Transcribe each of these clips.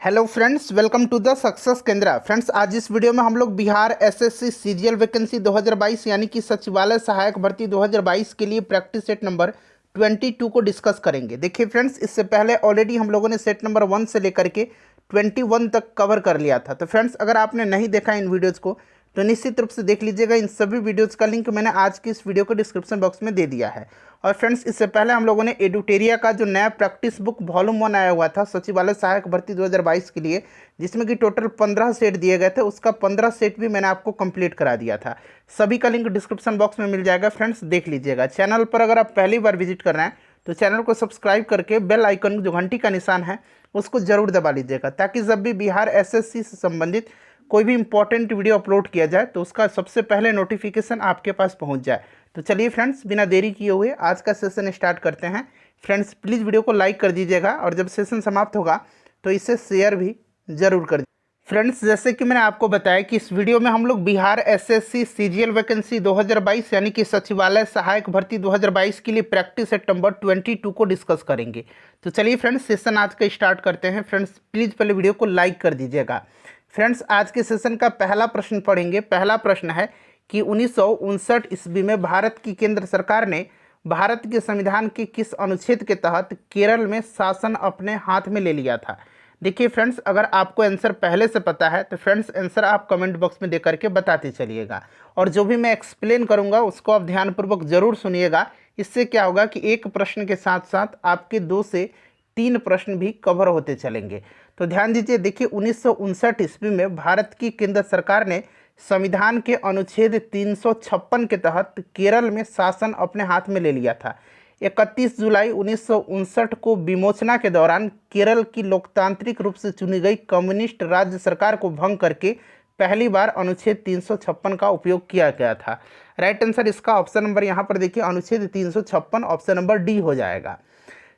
Hello friends, welcome to the success Kendra. Friends, आज इस video में हम लोग बिहार एसएससी सीजीएल वैकेंसी 2022 यानी कि सचिवालय सहायक भर्ती 2022 के लिए प्रैक्टिस सेट नंबर 22 को डिस्कस करेंगे। देखिए फ्रेंड्स, इससे पहले ऑलरेडी हम लोगों ने सेट नंबर 1 से लेकर के 21 तक कवर कर लिया था। तो फ्रेंड्स, अगर आपने नहीं देखा इन वीडियोज़ को तो निश्चित रूप से देख लीजिएगा। इन सभी वीडियोज़ का लिंक मैंने आज की इस वीडियो को डिस्क्रिप्शन बॉक्स में दे दिया है। और फ्रेंड्स, इससे पहले हम लोगों ने एडुटेरिया का जो नया प्रैक्टिस बुक वॉल्यूम 1 आया हुआ था सचिवालय सहायक भर्ती 2022 के लिए, जिसमें कि टोटल 15 सेट दिए गए थे, उसका 15 सेट भी मैंने आपको कंप्लीट करा दिया था। सभी का लिंक डिस्क्रिप्शन बॉक्स में मिल जाएगा। फ्रेंड्स, देख लीजिएगा। चैनल पर अगर आप पहली बार विजिट कर रहे हैं तो चैनल को सब्सक्राइब करके बेल आइकन जो घंटी का निशान है उसको जरूर दबा लीजिएगा, ताकि जब भी बिहार एसएससी से संबंधित कोई भी इंपॉर्टेंट वीडियो अपलोड किया जाए तो उसका सबसे पहले नोटिफिकेशन आपके पास पहुंच जाए। तो चलिए फ्रेंड्स, बिना देरी किए हुए आज का सेशन स्टार्ट करते हैं। फ्रेंड्स, प्लीज़ वीडियो को लाइक कर दीजिएगा और जब सेशन समाप्त होगा तो इसे शेयर भी जरूर कर दीजिए। फ्रेंड्स, जैसे कि मैंने आपको बताया कि इस वीडियो में हम लोग बिहार एसएससी सीजीएल वैकेंसी 2022 यानी कि सचिवालय सहायक भर्ती 2022 के लिए प्रैक्टिस सेट नंबर 22 को डिस्कस करेंगे। तो चलिए फ्रेंड्स, सेशन आज का स्टार्ट करते हैं। फ्रेंड्स, प्लीज़ पहले वीडियो को लाइक कर दीजिएगा। फ्रेंड्स, आज के सेशन का पहला प्रश्न पढ़ेंगे। पहला प्रश्न है कि 1959 ईस्वी में भारत की केंद्र सरकार ने भारत के संविधान के किस अनुच्छेद के तहत केरल में शासन अपने हाथ में ले लिया था। देखिए फ्रेंड्स, अगर आपको आंसर पहले से पता है तो फ्रेंड्स आंसर आप कमेंट बॉक्स में दे करके बताते चलिएगा, और जो भी मैं एक्सप्लेन करूंगा उसको आप ध्यानपूर्वक जरूर सुनिएगा। इससे क्या होगा कि एक प्रश्न के साथ साथ आपके 2 से 3 प्रश्न भी कवर होते चलेंगे। तो ध्यान दीजिए। देखिए, 1959 ईस्वी में भारत की केंद्र सरकार ने संविधान के अनुच्छेद 356 के तहत केरल में शासन अपने हाथ में ले लिया था। 31 जुलाई 1959 को विमोचना के दौरान केरल की लोकतांत्रिक रूप से चुनी गई कम्युनिस्ट राज्य सरकार को भंग करके पहली बार अनुच्छेद 356 का उपयोग किया गया था। राइट आंसर इसका ऑप्शन नंबर यहाँ पर देखिए, अनुच्छेद 356 ऑप्शन नंबर डी हो जाएगा।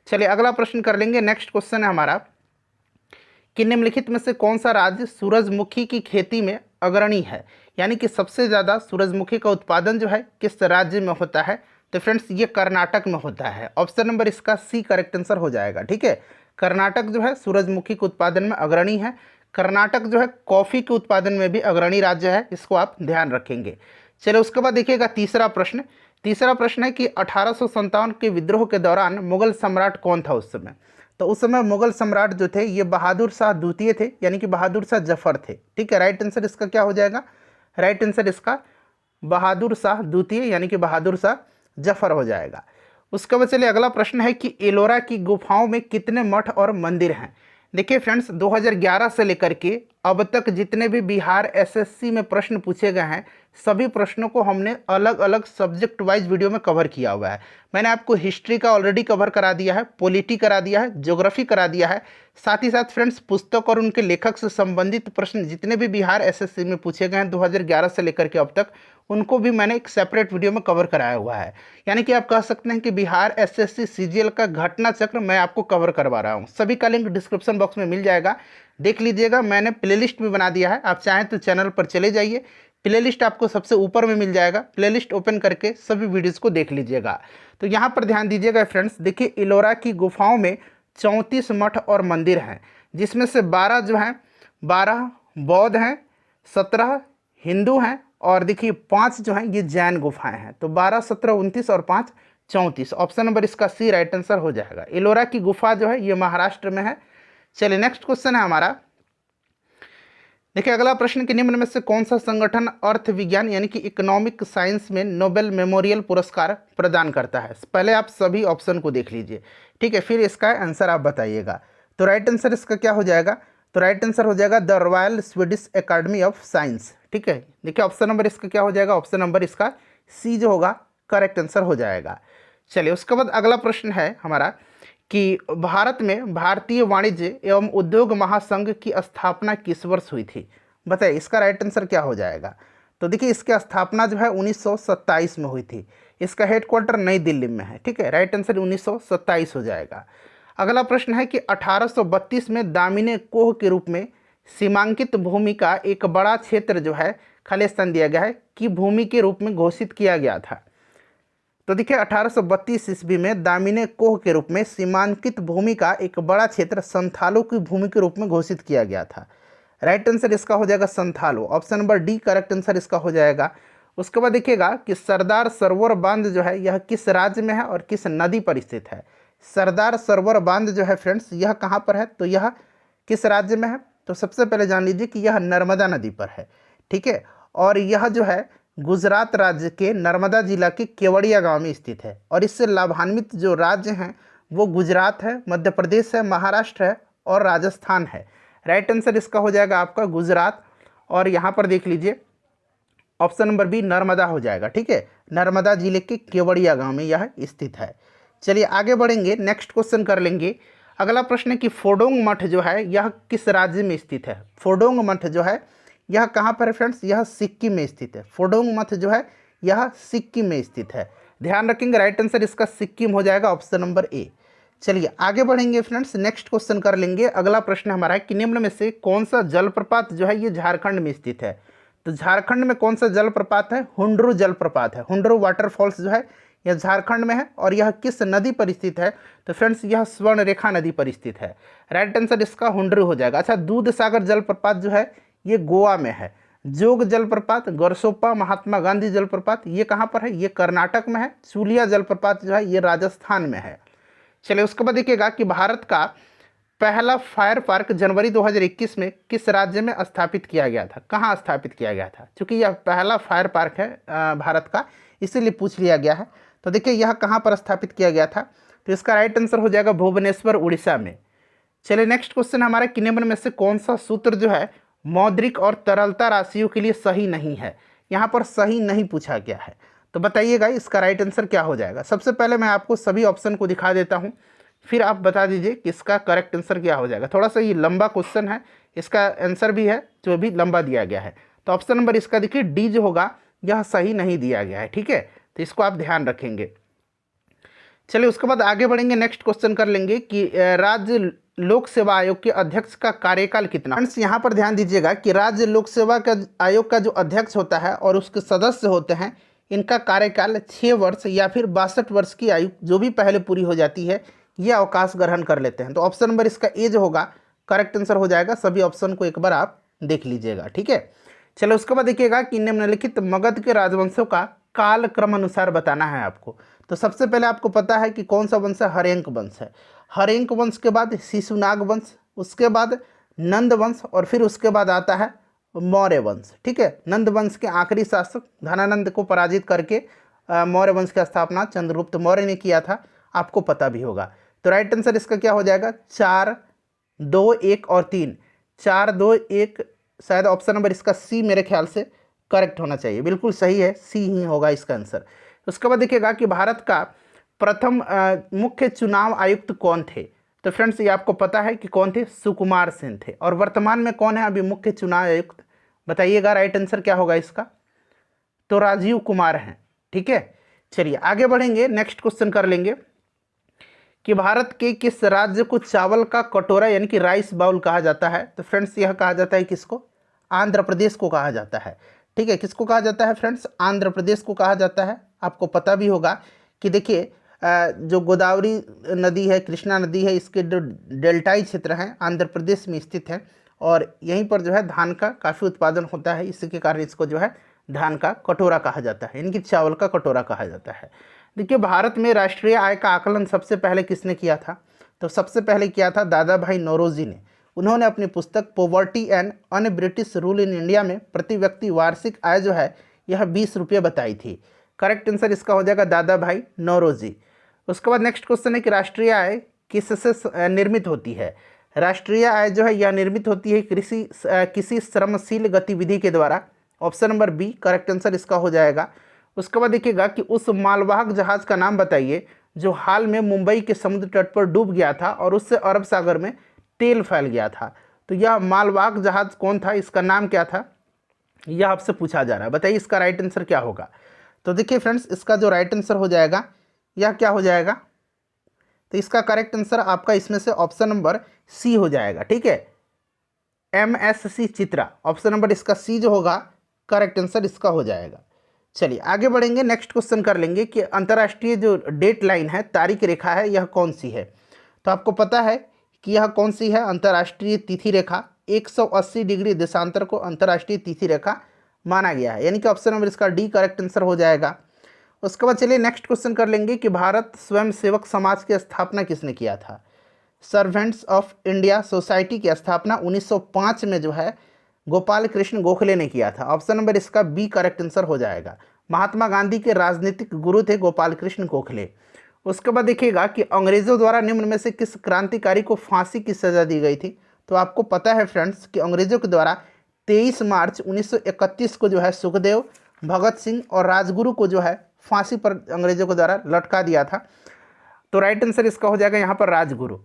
चलिए अगला प्रश्न कर लेंगे। नेक्स्ट क्वेश्चन है हमारा कि निम्नलिखित में से कौन सा राज्य सूरजमुखी की खेती में अग्रणी है, यानी कि सबसे ज़्यादा सूरजमुखी का उत्पादन जो है किस राज्य में होता है। तो फ्रेंड्स, ये कर्नाटक में होता है। ऑप्शन नंबर इसका सी करेक्ट आंसर हो जाएगा। ठीक है, कर्नाटक जो है सूरजमुखी के उत्पादन में अग्रणी है। कर्नाटक जो है कॉफ़ी के उत्पादन में भी अग्रणी राज्य है, इसको आप ध्यान रखेंगे। चलिए उसके बाद देखिएगा तीसरा प्रश्न। तीसरा प्रश्न है कि 1857 के विद्रोह के दौरान मुगल सम्राट कौन था उस समय। तो उस समय मुगल सम्राट जो थे ये बहादुर शाह द्वितीय थे, यानी कि बहादुर शाह जफर थे। ठीक है, राइट आंसर इसका क्या हो जाएगा। राइट आंसर इसका बहादुर शाह द्वितीय यानी कि बहादुर शाह जफर हो जाएगा। उसके बाद चलिए अगला प्रश्न है कि एलोरा की गुफाओं में कितने मठ और मंदिर हैं। देखिए फ्रेंड्स, 2011 से लेकर के अब तक जितने भी बिहार एसएससी में प्रश्न पूछे गए हैं सभी प्रश्नों को हमने अलग अलग सब्जेक्ट वाइज वीडियो में कवर किया हुआ है। मैंने आपको हिस्ट्री का ऑलरेडी कवर करा दिया है, पॉलिटी करा दिया है, ज्योग्राफी करा दिया है। साथ ही साथ फ्रेंड्स, पुस्तक और उनके लेखक से संबंधित प्रश्न जितने भी बिहार एसएससी में पूछे गए हैं 2011 से लेकर के अब तक, उनको भी मैंने एक सेपरेट वीडियो में कवर कराया हुआ है। यानी कि आप कह सकते हैं कि बिहार एसएससी सीजीएल का घटना चक्र मैं आपको कवर करवा रहा हूँ। सभी का लिंक डिस्क्रिप्शन बॉक्स में मिल जाएगा, देख लीजिएगा। मैंने प्लेलिस्ट भी बना दिया है, आप चाहें तो चैनल पर चले जाइए, प्लेलिस्ट आपको सबसे ऊपर में मिल जाएगा। प्लेलिस्ट ओपन करके सभी वीडियोस को देख लीजिएगा। तो यहाँ पर ध्यान दीजिएगा फ्रेंड्स, देखिए एलोरा की गुफाओं में 34 मठ और मंदिर हैं, जिसमें से 12 जो हैं 12 बौद्ध हैं, 17 हिंदू हैं, और देखिए 5 जो हैं ये जैन गुफाएं हैं। तो 12, 17, 29 और 5 34। ऑप्शन नंबर इसका सी राइट आंसर हो जाएगा। एलोरा की गुफा जो है ये महाराष्ट्र में है। चलिए नेक्स्ट क्वेश्चन है हमारा। देखिए अगला प्रश्न कि निम्न में से कौन सा संगठन अर्थ विज्ञान यानी कि इकोनॉमिक साइंस में नोबेल मेमोरियल पुरस्कार प्रदान करता है। पहले आप सभी ऑप्शन को देख लीजिए, ठीक है, फिर इसका आंसर आप बताइएगा। तो राइट आंसर इसका क्या हो जाएगा। तो राइट आंसर हो जाएगा the royal Swedish academy of science. ठीक है, देखिए ऑप्शन नंबर इसका क्या हो जाएगा। ऑप्शन नंबर इसका सी जो होगा करेक्ट आंसर हो जाएगा। चलिए उसके बाद अगला प्रश्न है हमारा कि भारत में भारतीय वाणिज्य एवं उद्योग महासंघ की स्थापना किस वर्ष हुई थी। बताइए इसका राइट आंसर क्या हो जाएगा। तो देखिए इसकी स्थापना जो है 1927 में हुई थी। इसका हेडक्वार्टर नई दिल्ली में है। ठीक है, राइट आंसर 1927 हो जाएगा। अगला प्रश्न है कि 1832 में दामिनी कोह के रूप में सीमांकित भूमि का एक बड़ा क्षेत्र जो है खालिस्तान दिया गया है कि भूमि के रूप में घोषित किया गया था। तो देखिए 1832 ईस्वी में दामिने कोह के रूप में सीमांकित भूमि का एक बड़ा क्षेत्र संथालों की भूमि के रूप में घोषित किया गया था। राइट आंसर इसका हो जाएगा संथालो, option number D correct answer इसका हो जाएगा। उसके बाद देखिएगा कि सरदार सरोवर बांध जो है यह किस राज्य में है और किस नदी पर स्थित है। सरदार सरोवर बांध जो है फ्रेंड्स यह कहाँ पर है, तो यह किस राज्य में है, तो सबसे पहले जान लीजिए कि यह नर्मदा नदी पर है। ठीक है, और यह जो है गुजरात राज्य के नर्मदा जिला के केवड़िया गांव में स्थित है। और इससे लाभान्वित जो राज्य हैं वो गुजरात है, मध्य प्रदेश है, महाराष्ट्र है और राजस्थान है। राइट आंसर इसका हो जाएगा आपका गुजरात, और यहाँ पर देख लीजिए ऑप्शन नंबर बी नर्मदा हो जाएगा। ठीक है, नर्मदा जिले के केवड़िया गांव में यह स्थित है। चलिए आगे बढ़ेंगे, नेक्स्ट क्वेश्चन कर लेंगे। अगला प्रश्न है कि फोडोंग मठ जो है यह किस राज्य में स्थित है। फोडोंग मठ जो है यह कहाँ पर है फ्रेंड्स, यह सिक्किम में स्थित है। फोडोंग मठ जो है यह सिक्किम में स्थित है, ध्यान रखेंगे। राइट आंसर इसका सिक्किम हो जाएगा, ऑप्शन नंबर ए। चलिए आगे बढ़ेंगे फ्रेंड्स, नेक्स्ट क्वेश्चन कर लेंगे। अगला प्रश्न हमारा है कि निम्न में से कौन सा जलप्रपात जो है ये झारखंड में स्थित है। तो झारखंड में कौन सा जलप्रपात है, हुंडरू जलप्रपात है। हुंडरू वाटरफॉल्स जो है यह झारखंड में है, और यह किस नदी पर स्थित है, तो फ्रेंड्स यह स्वर्ण रेखा नदी पर स्थित है। राइट आंसर इसका हुंडरू हो जाएगा। अच्छा, दूध सागर जलप्रपात जो है ये गोवा में है। जोग जलप्रपात, गरसोप्पा महात्मा गांधी जलप्रपात ये कहाँ पर है, ये कर्नाटक में है। चूलिया जलप्रपात जो है ये राजस्थान में है। चलिए उसके बाद देखिएगा कि भारत का पहला फायर पार्क जनवरी 2021 में किस राज्य में स्थापित किया गया था, कहाँ स्थापित किया गया था। क्योंकि यह पहला फायर पार्क है भारत का, इसीलिए पूछ लिया गया है। तो देखिए यह कहाँ पर स्थापित किया गया था, तो इसका राइट आंसर हो जाएगा भुवनेश्वर उड़ीसा में। चलिए नेक्स्ट क्वेश्चन हमारा कि निम्न में से कौन सा सूत्र जो है मौद्रिक और तरलता राशियों के लिए सही नहीं है। यहाँ पर सही नहीं पूछा गया है, तो बताइएगा इसका राइट आंसर क्या हो जाएगा। सबसे पहले मैं आपको सभी ऑप्शन को दिखा देता हूँ, फिर आप बता दीजिए कि इसका करेक्ट आंसर क्या हो जाएगा। थोड़ा सा ये लंबा क्वेश्चन है, इसका आंसर भी है जो भी लंबा दिया गया है। तो ऑप्शन नंबर इसका देखिए डी जो होगा यह सही नहीं दिया गया है। ठीक है, तो इसको आप ध्यान रखेंगे। चलिए उसके बाद आगे बढ़ेंगे, नेक्स्ट क्वेश्चन कर लेंगे कि राज्य लोक सेवा आयोग के अध्यक्ष का कार्यकाल कितना। फ्रेंड्स यहाँ पर ध्यान दीजिएगा कि राज्य लोक सेवा का आयोग का जो अध्यक्ष होता है और उसके सदस्य होते हैं, इनका कार्यकाल 6 वर्ष या फिर 62 वर्ष की आयु जो भी पहले पूरी हो जाती है ये अवकाश ग्रहण कर लेते हैं। तो ऑप्शन नंबर इसका ए जो होगा करेक्ट आंसर हो जाएगा। सभी ऑप्शन को एक बार आप देख लीजिएगा। ठीक है, चलो उसके बाद देखिएगा कि निम्नलिखित मगध के राजवंशों का काल क्रम अनुसार बताना है आपको। तो सबसे पहले आपको पता है कि कौन सा वंश है, हर्यंक वंश है। हर्यंक वंश के बाद शिशुनाग वंश, उसके बाद नंद वंश, और फिर उसके बाद आता है मौर्य वंश। ठीक है, नंद वंश के आखिरी शासक धनानंद को पराजित करके मौर्य वंश की स्थापना चंद्रगुप्त मौर्य ने किया था, आपको पता भी होगा। तो राइट आंसर इसका क्या हो जाएगा, 4, 2, 1 और 3। 4, 2, 1 शायद ऑप्शन नंबर इसका सी मेरे ख्याल से करेक्ट होना चाहिए। बिल्कुल सही है, सी ही होगा इसका आंसर। उसके बाद देखिएगा कि भारत का प्रथम मुख्य चुनाव आयुक्त कौन थे। तो फ्रेंड्स ये आपको पता है कि कौन थे, सुकुमार सेन थे। और वर्तमान में कौन है अभी मुख्य चुनाव आयुक्त, बताइएगा राइट आंसर क्या होगा इसका, तो राजीव कुमार हैं। ठीक है, चलिए आगे बढ़ेंगे, नेक्स्ट क्वेश्चन कर लेंगे कि भारत के किस राज्य को चावल का कटोरा यानी कि राइस बाउल कहा जाता है। तो फ्रेंड्स यह कहा जाता है किसको, आंध्र प्रदेश को कहा जाता है। ठीक है, किसको कहा जाता है फ्रेंड्स, आंध्र प्रदेश को कहा जाता है। आपको पता भी होगा कि देखिए जो गोदावरी नदी है, कृष्णा नदी है, इसके जो डेल्टाई क्षेत्र हैं आंध्र प्रदेश में स्थित हैं, और यहीं पर जो है धान का काफ़ी उत्पादन होता है। इसी के कारण इसको जो है धान का कटोरा कहा जाता है, यानी कि चावल का कटोरा कहा जाता है। देखिए भारत में राष्ट्रीय आय का आकलन सबसे पहले किसने किया था, तो सबसे पहले किया था दादा भाई नौरोजी ने। उन्होंने अपनी पुस्तक poverty and un British rule in India में प्रति व्यक्ति वार्षिक आय जो है यह 20 रुपये बताई थी। करेक्ट आंसर इसका हो जाएगा दादा भाई नौरोजी। उसके बाद नेक्स्ट क्वेश्चन है कि राष्ट्रीय आय किससे निर्मित होती है। राष्ट्रीय आय जो है यह निर्मित होती है किसी श्रमशील गतिविधि के द्वारा। Option number B correct answer इसका हो जाएगा। उसके बाद देखिएगा कि उस मालवाहक जहाज़ का नाम बताइए जो हाल में मुंबई के समुद्र तट पर डूब गया था और उससे अरब सागर में तेल फैल गया था। तो यह मालवाहक जहाज़ कौन था, इसका नाम क्या था, यह आपसे पूछा जा रहा है। बताइए इसका राइट आंसर क्या होगा। तो देखिए फ्रेंड्स इसका जो राइट आंसर हो जाएगा यह क्या हो जाएगा, तो इसका करेक्ट आंसर आपका इसमें से ऑप्शन नंबर सी हो जाएगा। ठीक है, MSC चित्रा, ऑप्शन नंबर इसका सी जो होगा करेक्ट आंसर इसका हो जाएगा। चलिए आगे बढ़ेंगे, नेक्स्ट क्वेश्चन कर लेंगे कि अंतर्राष्ट्रीय जो डेट लाइन है, तारीख रेखा है, यह कौन सी है। तो आपको पता है कि यह कौन सी है अंतर्राष्ट्रीय तिथि रेखा। 180 डिग्री देशांतर को अंतर्राष्ट्रीय तिथि रेखा माना गया है, यानी कि ऑप्शन नंबर इसका डी करेक्ट आंसर हो जाएगा। उसके बाद चलिए नेक्स्ट क्वेश्चन कर लेंगे कि भारत स्वयं सेवक समाज की स्थापना किसने किया था। सर्वेंट्स ऑफ इंडिया सोसाइटी की स्थापना 1905 में जो है गोपाल कृष्ण गोखले ने किया था। ऑप्शन नंबर इसका बी करेक्ट आंसर हो जाएगा। महात्मा गांधी के राजनीतिक गुरु थे गोपाल कृष्ण गोखले। उसके बाद देखिएगा कि अंग्रेजों द्वारा निम्न में से किस क्रांतिकारी को फांसी की सजा दी गई थी। तो आपको पता है फ्रेंड्स कि अंग्रेजों के द्वारा 23 मार्च 1931 को जो है सुखदेव, भगत सिंह और राजगुरु को जो है फांसी पर अंग्रेजों के द्वारा लटका दिया था। तो राइट आंसर इसका हो जाएगा यहाँ पर राजगुरु।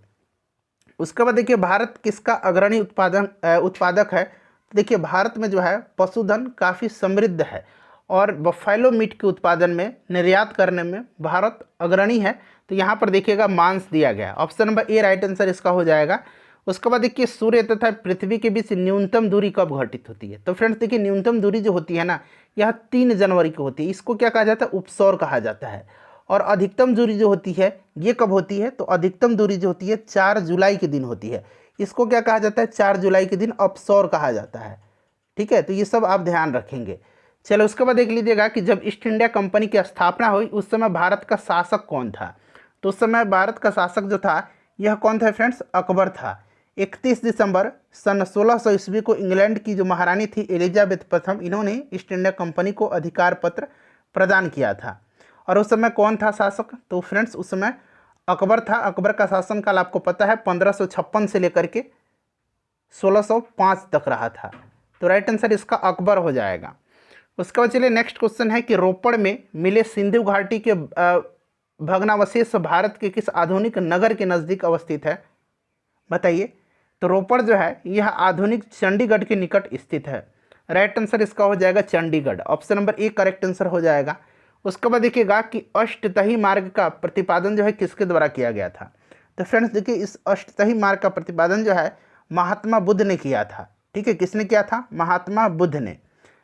उसके बाद देखिए भारत किसका अग्रणी उत्पादक है। देखिए भारत में जो है पशुधन काफ़ी समृद्ध है और बफेलो मीट के उत्पादन में, निर्यात करने में भारत अग्रणी है। तो यहाँ पर देखिएगा मांस दिया गया, option number A right answer इसका हो जाएगा। उसके बाद देखिए सूर्य तथा पृथ्वी के बीच न्यूनतम दूरी कब घटित होती है। तो फ्रेंड्स देखिए न्यूनतम दूरी जो होती है ना, यह 3 जनवरी को होती है। इसको क्या कहा जाता है, उपसौर कहा जाता है। और अधिकतम दूरी जो होती है ये कब होती है, तो अधिकतम दूरी जो होती है 4 जुलाई के दिन होती है। इसको क्या कहा जाता है, 4 जुलाई के दिन अपसौर कहा जाता है। ठीक है, तो ये सब आप ध्यान रखेंगे। चलो उसके बाद देख लीजिएगा कि जब ईस्ट इंडिया कंपनी की स्थापना हुई उस समय भारत का शासक कौन था। तो उस समय भारत का शासक जो था यह कौन था फ्रेंड्स, अकबर था। 31 दिसंबर सन 1600 ईस्वी को इंग्लैंड की जो महारानी थी एलिजाबेथ प्रथम, इन्होंने ईस्ट इंडिया कंपनी को अधिकार पत्र प्रदान किया था। और उस समय कौन था शासक, तो फ्रेंड्स उस समय अकबर था। अकबर का शासनकाल आपको पता है 1556 से लेकर के 1605 तक रहा था। तो राइट आंसर इसका अकबर हो जाएगा। उसके बाद चलिए नेक्स्ट क्वेश्चन है कि रोपड़ में मिले सिंधु घाटी के भग्नावशेष भारत के किस आधुनिक नगर के नज़दीक अवस्थित है, बताइए। तो रोपड़ जो है यह आधुनिक चंडीगढ़ के निकट स्थित है। राइट आंसर इसका हो जाएगा Chandigarh, option number A correct answer हो जाएगा। उसके बाद देखिएगा कि अष्टतही मार्ग का प्रतिपादन जो है किसके द्वारा किया गया था। तो फ्रेंड्स देखिए इस अष्टतही मार्ग का प्रतिपादन जो है महात्मा बुद्ध ने किया था। ठीक है, किसने किया था, महात्मा बुद्ध ने।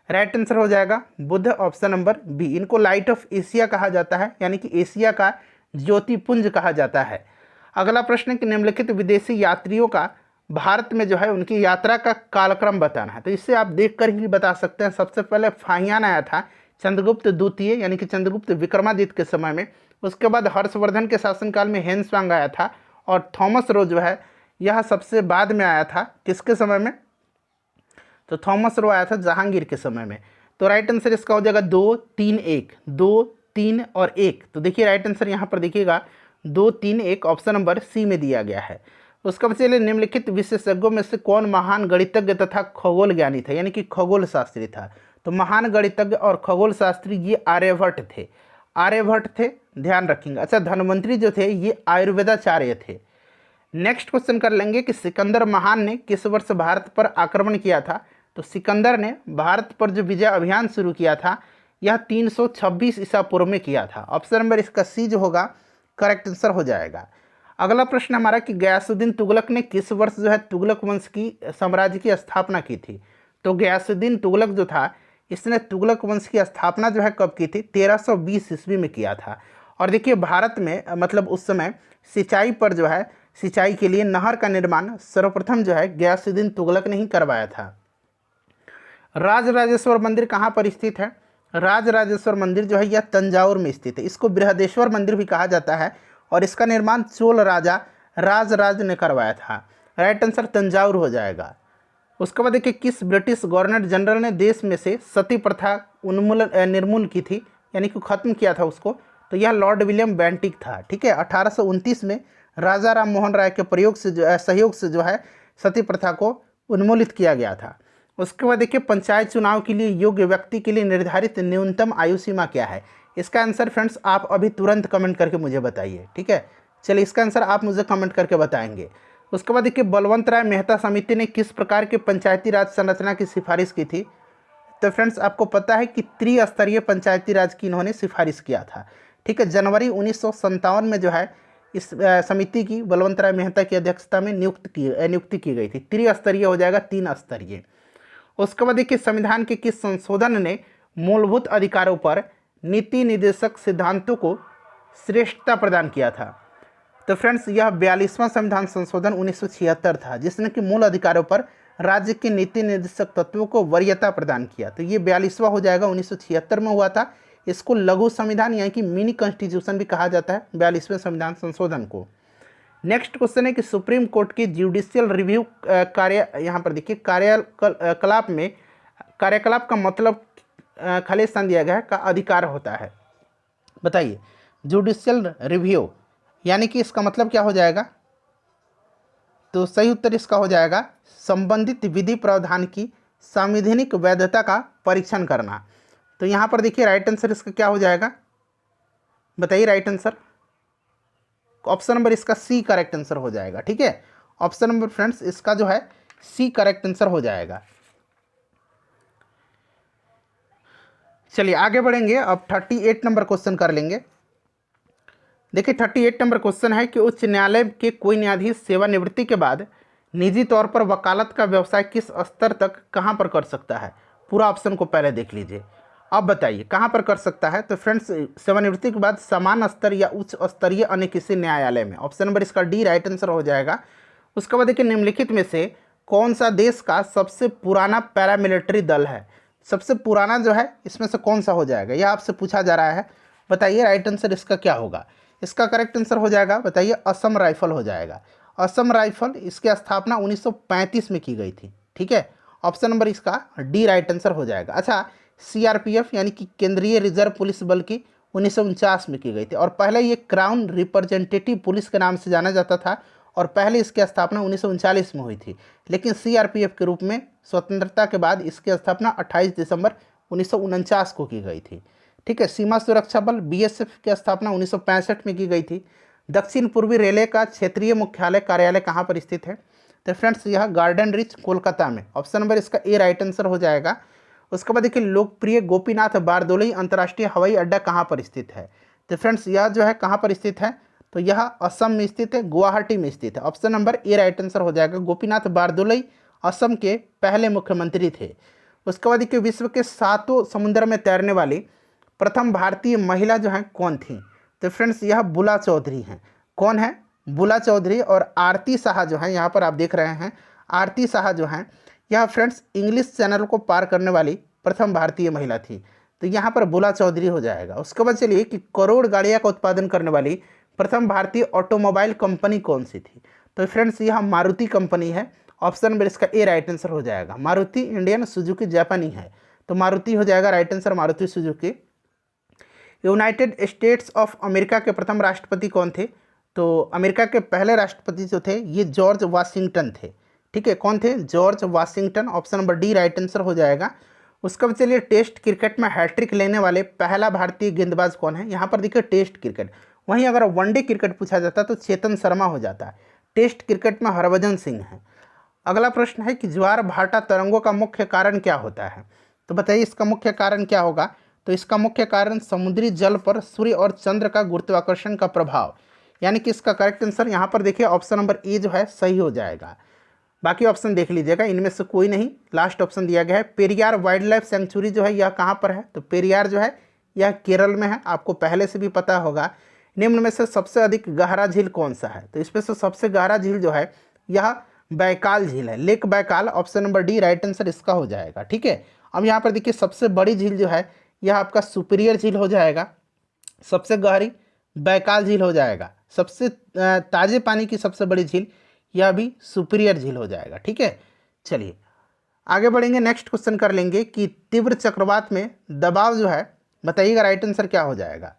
राइट आंसर हो जाएगा बुद्ध, ऑप्शन नंबर बी। इनको लाइट ऑफ एशिया कहा जाता है, यानी कि एशिया का ज्योतिपुंज कहा जाता है। अगला प्रश्न है कि निम्नलिखित विदेशी यात्रियों का भारत में जो है उनकी यात्रा का कालक्रम बताना है। तो इससे आप देख कर ही बता सकते हैं। सबसे पहले फाहियान आया था चंद्रगुप्त द्वितीय, यानी कि चंद्रगुप्त विक्रमादित्य के समय में। उसके बाद हर्षवर्धन के शासनकाल में हेनस्वांग आया था। और थॉमस रो जो है यह सबसे बाद में आया था, किसके समय में, तो थॉमस रो आया था जहांगीर के समय में। तो राइट आंसर इसका हो जाएगा 2, 3, 1, 2, 3 और 1। तो देखिए राइट आंसर यहाँ पर देखिएगा 2, 3, 1 ऑप्शन नंबर सी में दिया गया है। उसका बाद चलिए निम्नलिखित विशेषज्ञों में से कौन महान गणितज्ञ तथा खगोल ज्ञानी था, यानी कि खगोल शास्त्री था। तो महान गणितज्ञ और खगोल शास्त्री ये आर्यभट्ट थे। आर्यभट्ट थे, ध्यान रखेंगे। अच्छा, धन्वंतरी जो थे ये आयुर्वेदाचार्य थे। नेक्स्ट क्वेश्चन कर लेंगे कि सिकंदर महान ने किस वर्ष भारत पर आक्रमण किया था। तो सिकंदर ने भारत पर जो विजय अभियान शुरू किया था यह 326 ईसा पूर्व में किया था। ऑप्शन नंबर इसका सी जो होगा करेक्ट आंसर हो जाएगा। अगला प्रश्न हमारा कि गयासुद्दीन तुगलक ने किस वर्ष जो है तुगलक वंश की साम्राज्य की स्थापना की थी। तो गयासुद्दीन तुगलक जो था इसने तुगलक वंश की स्थापना जो है कब की थी, 1320 ईस्वी में किया था। और देखिए भारत में मतलब उस समय सिंचाई पर जो है, सिंचाई के लिए नहर का निर्माण सर्वप्रथम जो है गयासुद्दीन तुगलक ने ही करवाया था। राजराजेश्वर मंदिर कहाँ पर स्थित है। राजराजेश्वर मंदिर जो है यह तंजावुर में स्थित है। इसको बृहदेश्वर मंदिर भी कहा जाता है और इसका निर्माण चोल राजा राजराज ने करवाया था। राइट आंसर तंजावुर हो जाएगा। उसके बाद देखिए किस ब्रिटिश गवर्नर जनरल ने देश में से सती प्रथा निर्मूल की थी, यानी कि खत्म किया था उसको। तो यह लॉर्ड विलियम बेंटिक था। ठीक है, 1829 में राजा राम मोहन राय के प्रयोग से जो सहयोग से जो है सती प्रथा को उन्मूलित किया गया था। उसके बाद देखिए पंचायत चुनाव के लिए योग्य व्यक्ति के लिए निर्धारित न्यूनतम आयु सीमा क्या है। इसका आंसर फ्रेंड्स आप अभी तुरंत कमेंट करके मुझे बताइए। ठीक है, चलिए इसका आंसर आप मुझे कमेंट करके बताएंगे। उसके बाद देखिए बलवंत राय मेहता समिति ने किस प्रकार के पंचायती राज संरचना की सिफारिश की थी। तो फ्रेंड्स आपको पता है कि त्रिस्तरीय पंचायती राज की इन्होंने सिफारिश किया था। ठीक है, जनवरी 1957 में जो है इस समिति की बलवंत राय मेहता की अध्यक्षता में नियुक्ति की गई थी। त्रिस्तरीय हो जाएगा, 3 स्तरीय। उसके बाद देखिए संविधान के किस संशोधन ने मूलभूत अधिकारों पर नीति निर्देशक सिद्धांतों को श्रेष्ठता प्रदान किया था। तो फ्रेंड्स यह 42वां संविधान संशोधन 1976 था जिसने कि मूल अधिकारों पर राज्य के नीति निर्देशक तत्वों को वरीयता प्रदान किया। तो ये 42वां हो जाएगा, 1976 में हुआ था। इसको लघु संविधान यानी कि मिनी कॉन्स्टिट्यूशन भी कहा जाता है 42वें संविधान संशोधन को। नेक्स्ट क्वेश्चन है कि सुप्रीम कोर्ट की जुडिशियल रिव्यू कार्य, यहाँ पर देखिए कार्यकलाप में, कार्यकलाप का मतलब खाली स्थान दिया गया है, का अधिकार होता है। बताइए जुडिशियल रिव्यू यानी कि इसका मतलब क्या हो जाएगा? तो सही उत्तर इसका हो जाएगा संबंधित विधि प्रावधान की संवैधानिक वैधता का परीक्षण करना। तो यहाँ पर देखिए राइट आंसर इसका क्या हो जाएगा? बताइए राइट आंसर। ऑप्शन नंबर इसका सी करेक्ट आंसर हो जाएगा। ठीक है, ऑप्शन नंबर फ्रेंड्स इसका जो है सी करेक्ट आंसर हो जाएगा। चलिए आगे बढ़ेंगे, अब 38 नंबर क्वेश्चन कर लेंगे। देखिए 38 नंबर क्वेश्चन है कि उच्च न्यायालय के कोई न्यायाधीश सेवानिवृत्ति के बाद निजी तौर पर वकालत का व्यवसाय किस स्तर तक कहां पर कर सकता है? पूरा ऑप्शन को पहले देख लीजिए। अब बताइए कहां पर कर सकता है? तो फ्रेंड्स सेवानिवृत्ति के बाद समान स्तर या उच्च स्तरीय अन्य किसी न्यायालय में। ऑप्शन नंबर इसका डी राइट आंसर हो जाएगा। उसके बाद देखिए निम्नलिखित में से कौन सा देश का सबसे पुराना पैरामिलिट्री दल है? सबसे पुराना जो है इसमें से कौन सा हो जाएगा, यह आपसे पूछा जा रहा है। बताइए राइट आंसर इसका क्या होगा? इसका करेक्ट आंसर हो जाएगा, बताइए असम राइफल हो जाएगा। असम राइफल इसकी स्थापना 1935 में की गई थी। ठीक है, ऑप्शन नंबर इसका डी राइट आंसर हो जाएगा। अच्छा, सीआरपीएफ यानी कि केंद्रीय रिजर्व पुलिस बल की 1949 में की गई थी और पहले ये क्राउन रिप्रेजेंटेटिव पुलिस के नाम से जाना जाता था और पहले इसकी स्थापना 1939 में हुई थी। लेकिन सीआरपीएफ के रूप में स्वतंत्रता के बाद इसकी स्थापना 28 दिसंबर 1949 को की गई थी। ठीक है, सीमा सुरक्षा बल बीएसएफ की स्थापना 1965 में की गई थी। दक्षिण पूर्वी रेलवे का क्षेत्रीय मुख्यालय कार्यालय कहाँ पर स्थित है? तो फ्रेंड्स यह गार्डन रिच कोलकाता में। ऑप्शन नंबर इसका ए राइट आंसर हो जाएगा। उसके बाद देखिए लोकप्रिय गोपीनाथ बारदोली अंतर्राष्ट्रीय हवाई अड्डा कहाँ पर स्थित है? तो फ्रेंड्स यह जो है कहाँ पर स्थित है? तो यह असम में स्थित है, गुवाहाटी में स्थित है। Option number A right answer हो जाएगा। गोपीनाथ बारदोली असम के पहले मुख्यमंत्री थे। उसके बाद देखिए विश्व के 7 समुद्र में तैरने वाली प्रथम भारतीय महिला जो है कौन थी? तो फ्रेंड्स यह बुला चौधरी हैं। कौन है? बुला चौधरी। और आरती शाह जो है, यहाँ पर आप देख रहे हैं आरती शाह जो हैं, यह फ्रेंड्स इंग्लिश चैनल को पार करने वाली प्रथम भारतीय महिला थी। तो यहाँ पर बुला चौधरी हो जाएगा। उसके बाद चलिए कि करोड़ गाड़ियाँ का उत्पादन करने वाली प्रथम भारतीय ऑटोमोबाइल कंपनी कौन सी थी? तो फ्रेंड्स यह मारुति कंपनी है। ऑप्शन नंबर इसका ए राइट आंसर हो जाएगा। मारुति इंडियन, सुजुकी जापानी है, तो मारुति हो जाएगा right answer, Maruti Suzuki. United states of America के प्रथम राष्ट्रपति कौन थे? तो अमेरिका के पहले राष्ट्रपति जो थे ये जॉर्ज वाशिंगटन थे। ठीक है, कौन थे? George Washington. Option number D right answer हो जाएगा। उसके बाद चलिए टेस्ट क्रिकेट में हैट्रिक लेने वाले पहला भारतीय गेंदबाज कौन है? यहाँ पर देखिए टेस्ट क्रिकेट, वहीं अगर वनडे क्रिकेट पूछा जाता तो चेतन शर्मा हो जाता है। टेस्ट क्रिकेट में हरभजन सिंह है। अगला प्रश्न है कि ज्वार भाटा तरंगों का मुख्य कारण क्या होता है? तो बताइए इसका मुख्य कारण क्या होगा? तो इसका मुख्य कारण समुद्री जल पर सूर्य और चंद्र का गुरुत्वाकर्षण का प्रभाव, यानी कि इसका करेक्ट आंसर यहाँ पर देखिए ऑप्शन नंबर ए जो है सही हो जाएगा। बाकी ऑप्शन देख लीजिएगा, इनमें से कोई नहीं। लास्ट ऑप्शन दिया गया है पेरियार वाइल्ड लाइफ सेंचुरी जो है यह कहाँ पर है? तो पेरियार जो है यह केरल में है, आपको पहले से भी पता होगा। निम्न में से सबसे अधिक गहरा झील कौन सा है? तो इसमें से सबसे गहरा झील जो है यह बैकाल झील है, lake Baikal. Option number D right answer इसका हो जाएगा। ठीक है, अब यहाँ पर देखिए सबसे बड़ी झील जो है यह आपका सुपीरियर झील हो जाएगा, सबसे गहरी बैकाल झील हो जाएगा, सबसे ताज़े पानी की सबसे बड़ी झील यह भी सुपीरियर झील हो जाएगा। ठीक है, चलिए आगे बढ़ेंगे। नेक्स्ट क्वेश्चन कर लेंगे कि तीव्र चक्रवात में दबाव जो है, बताइएगा राइट आंसर क्या हो जाएगा?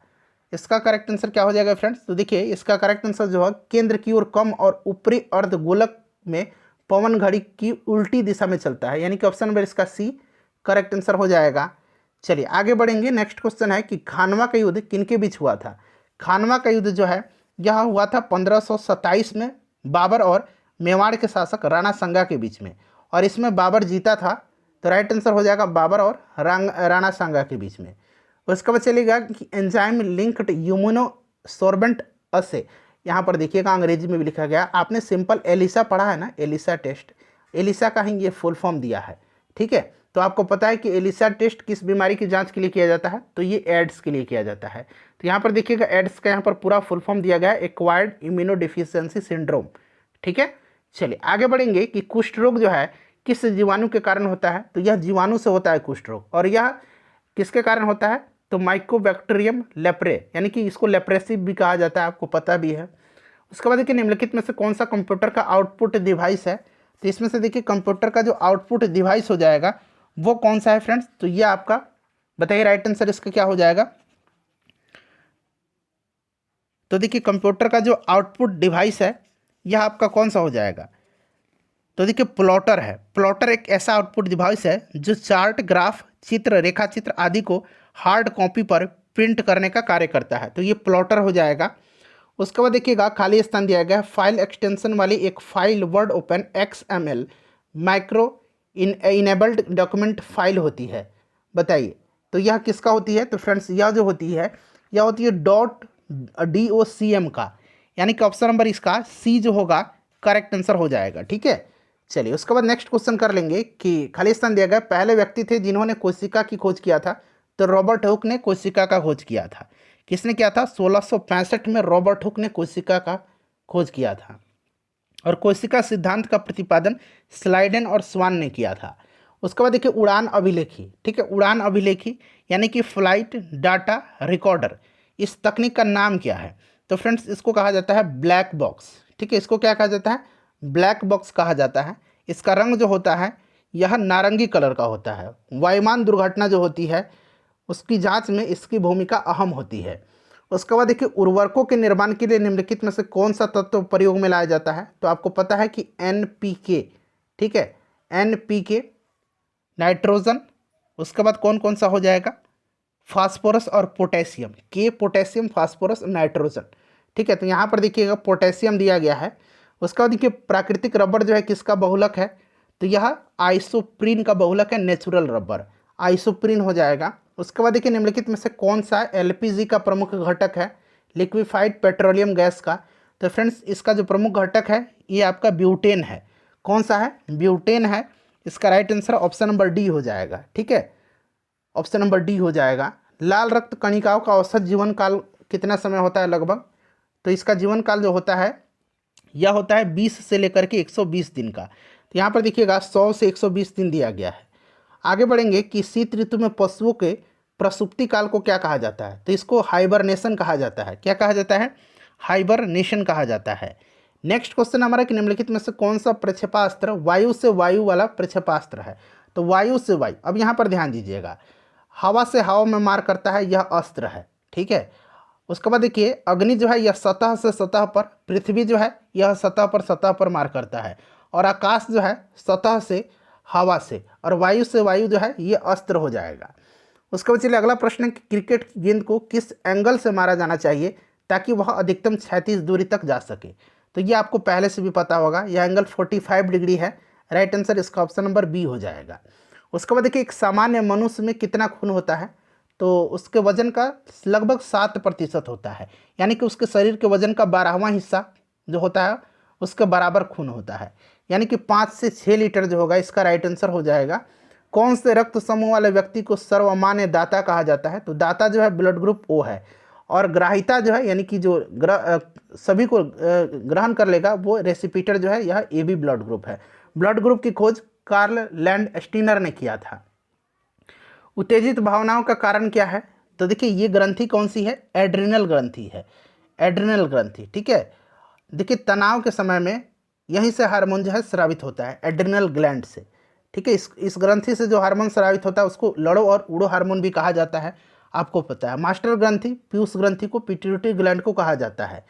इसका करेक्ट आंसर क्या हो जाएगा फ्रेंड्स? तो देखिए इसका करेक्ट आंसर जो है केंद्र की ओर कम और ऊपरी अर्धगोलक में पवन घड़ी की उल्टी दिशा में चलता है, यानी कि ऑप्शन नंबर इसका सी करेक्ट आंसर हो जाएगा। चलिए आगे बढ़ेंगे। नेक्स्ट क्वेश्चन है कि खानवा का युद्ध किनके बीच हुआ था? खानवा का युद्ध जो है यह हुआ था 1527 में बाबर और मेवाड़ के शासक राणा सांगा के बीच में, और इसमें बाबर जीता था। तो राइट आंसर हो जाएगा बाबर और राणा सांगा के बीच में। उसके बाद चलेगा कि एंजाइम लिंक्ड इम्यूनो सोर्बेंट असे, यहाँ पर देखिएगा अंग्रेजी में भी लिखा गया। आपने सिंपल एलिसा पढ़ा है ना, एलिसा टेस्ट, एलिसा का ही ये फुल फॉर्म दिया है। ठीक है, तो आपको पता है कि एलिसा टेस्ट किस बीमारी की जांच के लिए किया जाता है, तो ये एड्स के लिए किया जाता है। तो यहाँ पर देखिएगा एड्स का यहाँ पर पूरा फुल फॉर्म दिया गया है, एक्वायर्ड इम्यूनोडेफिशिएंसी सिंड्रोम। ठीक है, चलिए आगे बढ़ेंगे कि कुष्ठ रोग जो है किस जीवाणु के कारण होता है, तो यह जीवाणु से होता है कुष्ठ रोग। और यह किसके कारण होता है, तो माइकोबैक्टीरियम लेप्रे, यानी कि इसको लेप्रेसी भी कहा जाता है, आपको पता भी है। उसके बाद देखिए निम्नलिखित में से कौन सा कंप्यूटर का आउटपुट डिवाइस है, तो इसमें से देखिए कंप्यूटर का जो आउटपुट डिवाइस हो जाएगा वो कौन सा है फ्रेंड्स, तो ये आपका बताइए राइट आंसर इसका क्या हो जाएगा। तो देखिए कंप्यूटर का जो आउटपुट डिवाइस है यह आपका कौन सा हो जाएगा, तो देखिए प्लॉटर है। प्लॉटर एक ऐसा आउटपुट डिवाइस है जो चार्ट, ग्राफ, चित्र, रेखा चित्र आदि को हार्ड कॉपी पर प्रिंट करने का कार्य करता है, तो ये प्लॉटर हो जाएगा। उसके बाद देखिएगा खाली स्थान दिया गया है, फाइल एक्सटेंशन वाली एक file word open XML micro enabled document file होती है, बताइए तो यह किसका होती है, तो फ्रेंड्स यह जो होती है यह होती है .docm का, यानी कि ऑप्शन नंबर इसका सी जो होगा करेक्ट आंसर हो जाएगा। ठीक है, चलिए उसके बाद नेक्स्ट क्वेश्चन कर लेंगे कि खाली स्थान दिया गया पहले व्यक्ति थे जिन्होंने कोशिका की खोज किया था, तो रॉबर्ट हुक ने कोशिका का खोज किया था। किसने किया था, 1665 में रॉबर्ट हुक ने कोशिका का खोज किया था। और कोशिका सिद्धांत का प्रतिपादन स्लाइडेन और स्वान ने किया था। उसके बाद देखिए उड़ान अभिलेखी, ठीक है, उड़ान अभिलेखी यानी कि फ्लाइट डाटा रिकॉर्डर, इस तकनीक का नाम क्या है, तो फ्रेंड्स इसको कहा जाता है ब्लैक बॉक्स। ठीक है, इसको क्या कहा जाता है, ब्लैक बॉक्स कहा जाता है। इसका रंग जो होता है यह नारंगी कलर का होता है। वायुमान दुर्घटना जो होती है उसकी जांच में इसकी भूमिका अहम होती है। उसके बाद देखिए उर्वरकों के निर्माण के लिए निम्नलिखित में से कौन सा तत्व प्रयोग में लाया जाता है, तो आपको पता है कि NPK। ठीक है, NPK नाइट्रोजन। उसके बाद कौन कौन सा हो जाएगा, फास्फोरस और पोटेशियम, के पोटेशियम फास्फोरस नाइट्रोजन। ठीक है, तो यहाँ पर देखिएगा पोटेशियम दिया गया है। उसके बाद देखिए प्राकृतिक रबर जो है किसका बहुलक है, तो यह आइसोप्रीन का बहुलक है, नेचुरल रबर आइसोप्रीन हो जाएगा। उसके बाद देखिए निम्नलिखित में से कौन सा LPG का प्रमुख घटक है, लिक्विफाइड पेट्रोलियम गैस का, तो फ्रेंड्स इसका जो प्रमुख घटक है ये आपका ब्यूटेन है। कौन सा है, ब्यूटेन है। इसका right answer option number D हो जाएगा। ठीक है, ऑप्शन नंबर डी हो जाएगा। लाल रक्त कणिकाओं का औसत जीवन काल कितना समय होता है लगभग, तो इसका जीवन काल जो होता है यह होता है 20 से लेकर के 120 दिन का। तो यहाँ पर देखिएगा 100 से 120 दिन दिया गया है। आगे बढ़ेंगे कि शीत ऋतु में पशुओं के प्रसुप्ति काल को क्या कहा जाता है, तो इसको हाइबरनेशन कहा जाता है। क्या कहा जाता है, हाइबरनेशन कहा जाता है। नेक्स्ट क्वेश्चन हमारा कि निम्नलिखित में से कौन सा प्रक्षेपास्त्र वायु से वायु वाला प्रक्षेपास्त्र है, तो वायु से वायु। अब यहाँ पर ध्यान दीजिएगा, हवा से हवा में मार करता है यह अस्त्र है। ठीक है, उसके बाद देखिए अग्नि जो है यह सतह से सतह पर, पृथ्वी जो है यह सतह पर मार करता है, और आकाश जो है सतह से हवा से, और वायु से वायु जो है ये अस्त्र हो जाएगा। उसके बाद चलिए अगला प्रश्न है कि क्रिकेट गेंद को किस एंगल से मारा जाना चाहिए ताकि वह अधिकतम 36 दूरी तक जा सके, तो ये आपको पहले से भी पता होगा, यह एंगल 45 डिग्री है। राइट आंसर इसका ऑप्शन नंबर बी हो जाएगा। उसके बाद देखिए एक सामान्य मनुष्य में कितना खून होता है, तो उसके वजन का लगभग 7% होता है, यानी कि उसके शरीर के वजन का 12वां हिस्सा जो होता है उसके बराबर खून होता है, यानी कि 5 से 6 लीटर जो होगा इसका राइट आंसर हो जाएगा। कौन से रक्त समूह वाले व्यक्ति को सर्वमान्य दाता कहा जाता है, तो दाता जो है ब्लड ग्रुप O है, और ग्राहिता जो है यानी कि जो सभी को ग्रहण कर लेगा वो रेसिपिटर जो है यह AB ब्लड ग्रुप है। ब्लड ग्रुप की खोज कार्ल लैंडस्टीनर ने किया था। उत्तेजित भावनाओं का कारण क्या है, तो देखिए ये ग्रंथि कौन सी है, एड्रिनल ग्रंथि है, एड्रिनल ग्रंथि। ठीक है, देखिए तनाव के समय में यहीं से हार्मोन जो है स्रावित होता है, एड्रिनल ग्लैंड से। ठीक है, इस ग्रंथि से जो हार्मोन स्रावित होता है उसको लड़ो और उड़ो हार्मोन भी कहा जाता है, आपको पता है। मास्टर ग्रंथि पीयूष ग्रंथि को पिट्यूटरी ग्लैंड को कहा जाता है।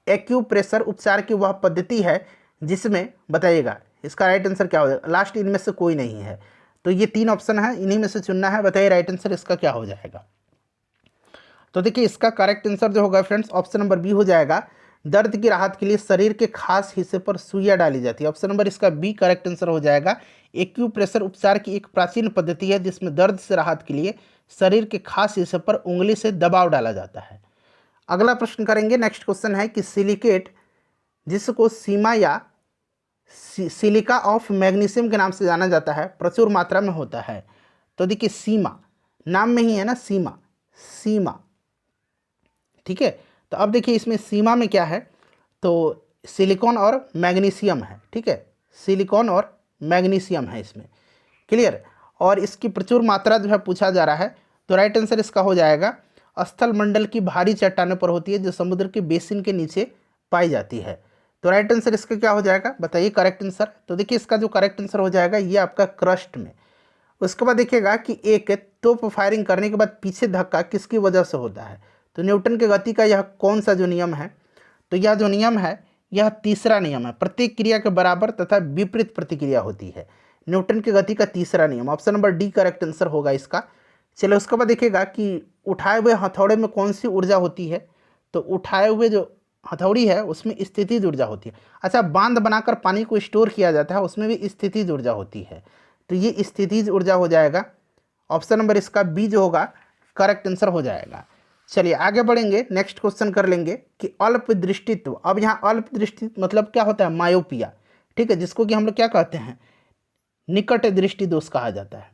एक्यूप्रेशर उपचार की वह पद्धति है जिसमें, बताइएगा इसका राइट आंसर क्या होगा, लास्ट इनमें से कोई नहीं है, तो ये 3 ऑप्शन है, इन्हीं में से चुनना है। बताइए राइट आंसर इसका क्या हो जाएगा, तो देखिए इसका करेक्ट आंसर जो होगा फ्रेंड्स ऑप्शन नंबर बी हो जाएगा। दर्द की राहत के लिए शरीर के खास हिस्से पर सुइयां डाली जाती है, ऑप्शन नंबर इसका बी करेक्ट आंसर हो जाएगा। एक्यूप्रेशर उपचार की एक प्राचीन पद्धति है जिसमें दर्द से राहत के लिए शरीर के खास हिस्से पर उंगली से दबाव डाला जाता है। अगला प्रश्न करेंगे, नेक्स्ट क्वेश्चन है कि सिलिकेट जिसको सीमा या सिलिका ऑफ मैग्नीशियम के नाम से जाना जाता है, प्रचुर मात्रा में होता है। तो देखिए सीमा, नाम में ही है ना सीमा, सीमा, ठीक है। तो अब देखिए इसमें सीमा में क्या है, तो सिलिकॉन और मैग्नीशियम है, ठीक है, सिलिकॉन और मैग्नीशियम है इसमें, क्लियर। और इसकी प्रचुर मात्रा जो है पूछा जा रहा है, तो राइट आंसर इसका हो जाएगा स्थल मंडल की भारी चट्टानों पर होती है जो समुद्र के बेसिन के नीचे पाई जाती है। तो राइट आंसर इसका क्या हो जाएगा, बताइए करेक्ट आंसर। तो देखिए इसका जो करेक्ट आंसर हो जाएगा ये आपका क्रस्ट में। उसके बाद देखिएगा कि एक तोप फायरिंग करने के बाद पीछे धक्का किसकी वजह से होता है। तो न्यूटन के गति का यह कौन सा जो नियम है, तो यह जो नियम है यह तीसरा नियम है, प्रत्येक क्रिया के बराबर तथा विपरीत प्रतिक्रिया होती है। न्यूटन के गति का तीसरा नियम, option number D correct answer होगा इसका। चलिए उसके बाद देखिएगा कि उठाए हुए हथौड़े में कौन सी ऊर्जा होती है। तो उठाए हुए जो हथौड़ी है उसमें स्थितिज ऊर्जा होती है। अच्छा, बांध बनाकर पानी को स्टोर किया जाता है, उसमें भी स्थितिज ऊर्जा होती है। तो ये स्थितिज ऊर्जा हो जाएगा, ऑप्शन नंबर इसका बी जो होगा करेक्ट आंसर हो जाएगा। चलिए आगे बढ़ेंगे, नेक्स्ट क्वेश्चन कर लेंगे कि अल्प दृष्टित्व। अब यहाँ अल्प दृष्टित्व मतलब क्या होता है, मायोपिया, ठीक है, जिसको कि हम लोग क्या कहते हैं, निकट दृष्टि दोष कहा जाता है।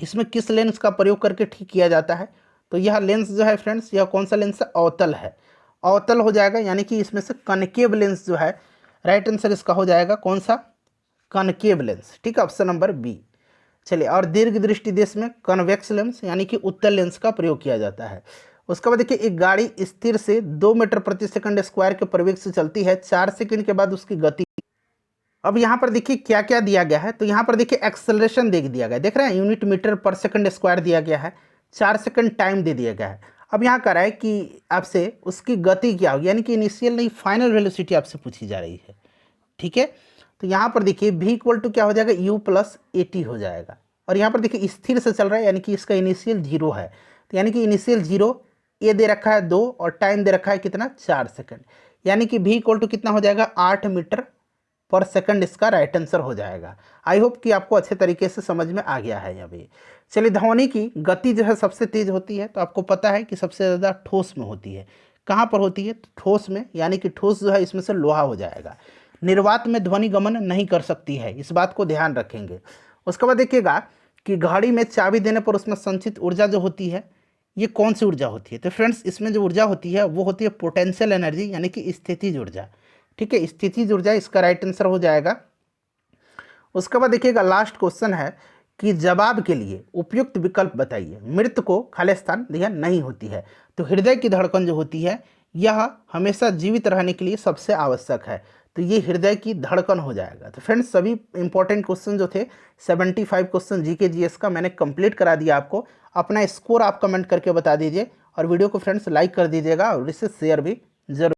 इसमें किस लेंस का प्रयोग करके ठीक किया जाता है। तो यह लेंस जो है फ्रेंड्स, यह कौन सा लेंस है, अवतल है, अवतल हो जाएगा, यानी कि इसमें से कनकेव लेंस जो है, राइट आंसर इसका हो जाएगा कौन सा, कनकेव लेंस, ठीक है, ऑप्शन नंबर बी। चलिए, और दीर्घ दृष्टि देश में कन्वेक्स लेंस यानी कि उत्तल लेंस का प्रयोग किया जाता है। उसके बाद देखिए एक गाड़ी स्थिर से 2 मीटर प्रति सेकंड स्क्वायर के प्रवेग से चलती है, 4 सेकंड के बाद उसकी गति। अब यहाँ पर देखिए क्या क्या दिया गया है, तो यहाँ पर देखिए एक्सेलरेशन दे दिया गया है, देख रहे हैं, यूनिट मीटर पर सेकंड स्क्वायर दिया गया है, 4 सेकंड टाइम दे दिया गया है। अब यहाँ कह रहा है कि आपसे उसकी गति क्या होगी, यानी कि इनिशियल नहीं फाइनल वेलोसिटी आपसे पूछी जा रही है, ठीक है। तो यहाँ पर देखिए v इक्वल टू क्या हो जाएगा, u प्लस AT हो जाएगा। और यहाँ पर देखिए स्थिर से चल रहा है, यानी कि इसका इनिशियल 0 है, तो यानी कि इनिशियल 0, ए दे रखा है 2 और टाइम दे रखा है कितना, 4 सेकंड, यानी कि v इक्वल टू कितना हो जाएगा, 8 मीटर पर सेकंड इसका राइट आंसर हो जाएगा। आई होप कि आपको अच्छे तरीके से समझ में आ गया है अभी। चलिए, ध्वनि की गति जो है सबसे तेज होती है, तो आपको पता है कि सबसे ज़्यादा ठोस में होती है। कहाँ पर होती है, तो ठोस में, यानी कि ठोस जो है इसमें से लोहा हो जाएगा। निर्वात में ध्वनि गमन नहीं कर सकती है, इस बात को ध्यान रखेंगे। उसके बाद देखिएगा कि घड़ी में चाबी देने पर उसमें संचित ऊर्जा जो होती है, ये कौन सी ऊर्जा होती है। तो फ्रेंड्स इसमें जो ऊर्जा होती है वो होती है पोटेंशियल एनर्जी, यानी कि स्थितिज ऊर्जा, ठीक है, स्थितिज ऊर्जा इसका राइट आंसर हो जाएगा। उसके बाद देखिएगा लास्ट क्वेश्चन है कि जवाब के लिए उपयुक्त विकल्प बताइए। मृत को खालिस्तान यह नहीं होती है, तो हृदय की धड़कन जो होती है यह हमेशा जीवित रहने के लिए सबसे आवश्यक है, तो ये हृदय की धड़कन हो जाएगा। तो फ्रेंड्स सभी इंपॉर्टेंट क्वेश्चन जो थे 75 क्वेश्चन जीके जीएस का मैंने कंप्लीट करा दिया आपको। अपना स्कोर आप कमेंट करके बता दीजिए और वीडियो को फ्रेंड्स लाइक कर दीजिएगा और इसे शेयर भी जरूर।